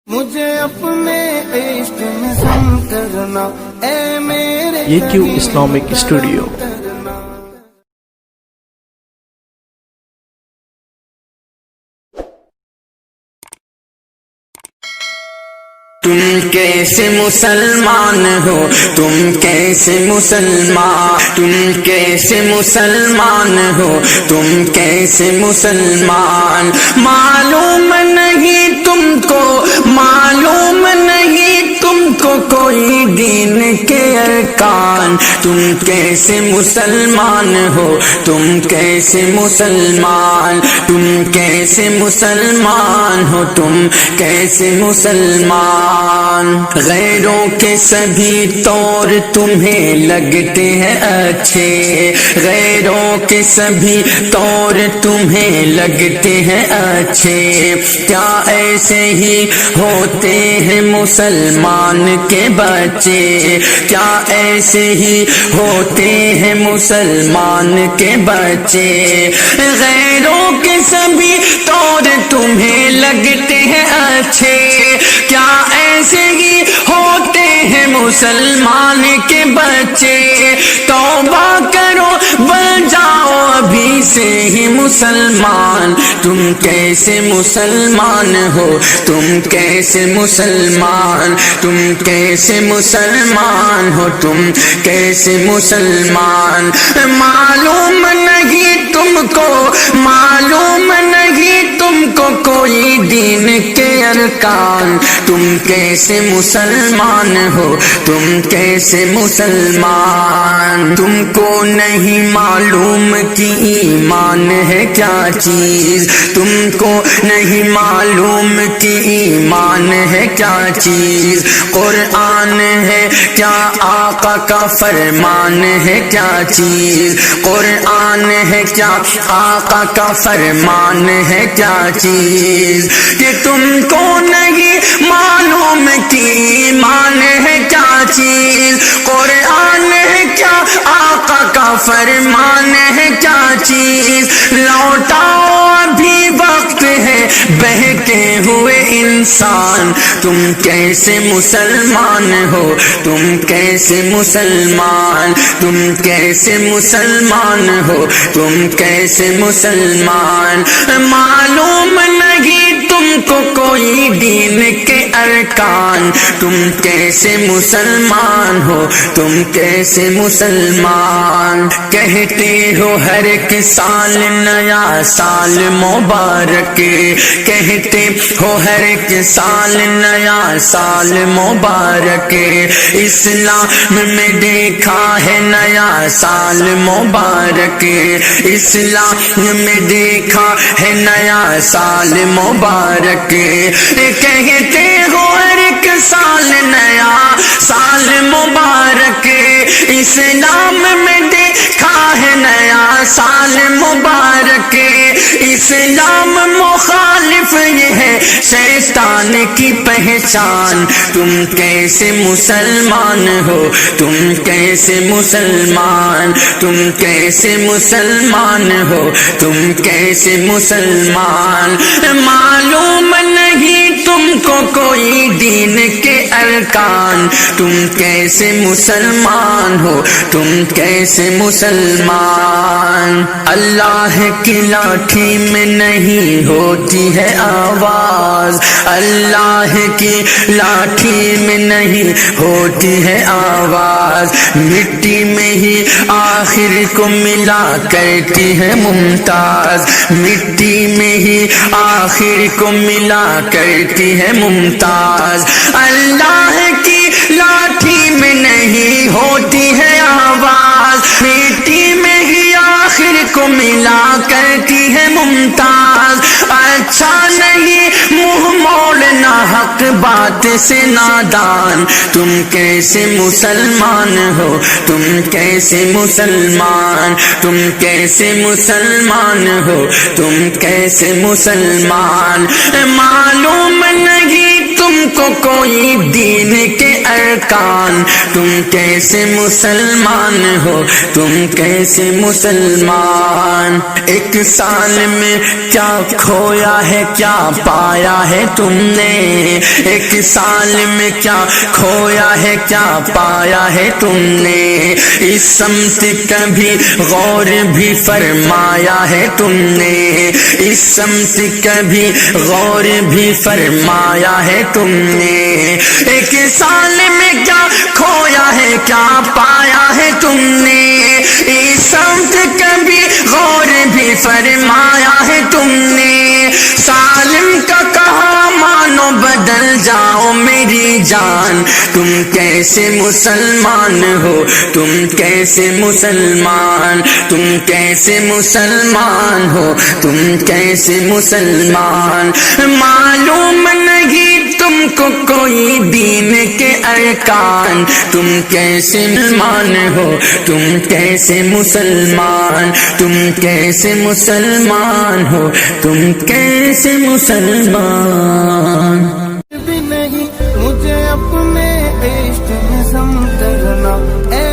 مجھے اپنے عشق میں سم کرنا اے میرے یہ کیوں اسلامک اسٹوڈیو۔ تم کیسے مسلمان ہو، تم کیسے مسلمان، تم کیسے مسلمان ہو، تم کیسے مسلمان، معلوم نہیں تم کو، معلوم نہیں تم کو کوئی دین کے ارکان، تم کیسے مسلمان ہو، تم کیسے مسلمان، تم کیسے مسلمان ہو، تم کیسے مسلمان، غیروں کے سبھی طور تمہیں لگتے ہیں اچھے، غیروں کے سبھی طور تمہیں لگتے ہیں اچھے، کیا ایسے ہی ہوتے ہیں مسلمان کے بچے، کیا ایسے ہی ہوتے ہیں مسلمان کے بچے، غیروں کے سبھی طور تمہیں لگتے ہیں اچھے، کیا ایسے ہی ہوتے ہیں مسلمان کے بچے، توبہ کرو بن جاؤ ابھی سے ہی مسلمان، تم کیسے مسلمان ہو، تم کیسے مسلمان، تم کیسے مسلمان ہو، تم کیسے مسلمان، معلوم نہیں تم کو، معلوم نہیں تم کو کوئی دین کے ارکان، تم کیسے مسلمان ہو، تم کیسے مسلمان، تم کو نہیں معلوم کہ ایمان ہے کیا چیز، تم کو نہیں معلوم کہ ایمان ہے کیا چیز، قرآن ہے کیا، آقا کا فرمان ہے کیا چیز، قرآن ہے کیا، آقا کا فرمان ہے کیا چیز، کہ تم کو نہیں معلوم کہ ایمان ہے کیا چیز، قرآن ہے کیا، آقا کا فرمان ہے کیا چیز، لوٹاؤ ابھی وقت ہے بہکے ہوئے انسان، تم کیسے مسلمان ہو، تم کیسے مسلمان، تم کیسے مسلمان ہو، تم کیسے مسلمان، معلوم نہیں تم کو کوئی دین کے ارکان، تم کیسے مسلمان ہو، تم کیسے مسلمان، کہتے ہو ہر ایک سال نیا سال مبارک، کہتے ہو ہر ایک سال نیا سال مبارک، اسلام میں دیکھا ہے نیا سال مبارک، اسلام میں دیکھا ہے نیا سال مبارک، کہتے ہو ہر ایک سال نیا سال مبارک، اسلام میں دیکھا ہے نیا سال مبارک، اسلام مخالف یہ ہے شیطان کی پہچان، تم کیسے مسلمان ہو، تم کیسے مسلمان، تم کیسے مسلمان ہو، تم کیسے مسلمان، معلوم نہیں تم کو کوئی دین کے ارکان، تم کیسے مسلمان ہو، تم کیسے مسلمان، اللہ کی لاٹھی میں نہیں ہوتی ہے آواز، اللہ کی لاٹھی میں نہیں ہوتی ہے آواز، مٹی میں ہی آخر کو ملا کرتی ہے ممتاز، مٹی میں ہی آخر کو ملا کرتی ہے ممتاز، اللہ کی لاٹھی میں نہیں ہوتی ہے آواز، مٹی میں ہی آخر کو ملا کرتی ہے ممتاز، اچھا نہیں منہ موڑنا حق بات سے نادان، تم کیسے مسلمان ہو، تم کیسے مسلمان، تم کیسے مسلمان ہو، تم کیسے مسلمان، معلوم نہیں تم کو کوئی دین کے ارکان، تم کیسے مسلمان ہو، تم کیسے مسلمان؟ ایک سال میں کیا کھویا ہے کیا پایا ہے تم نے، ایک سال میں کیا کھویا ہے کیا پایا ہے تم نے؟ اس سمت کبھی غور بھی فرمایا ہے تم نے، اس سمت کبھی غور بھی فرمایا ہے تم نے؟ ایک سال میں کیا کھویا ہے کیا پایا ہے تم نے؟ اس سمت کبھی غور بھی فرمایا ہے تم نے؟ سالم کا کہا مانو بدل جاؤ میری جان، تم کیسے مسلمان ہو، تم کیسے مسلمان؟ تم کیسے مسلمان ہو، تم کیسے مسلمان؟ معلوم نہیں تم کو کوئی دین کے ارکان، تم کیسے مسلمان ہو، تم کیسے مسلمان؟ تم کیسے مسلمان ہو، تم کیسے مسلمان؟ بھی نہیں مجھے اپنے عشق میں سمجھنا، اے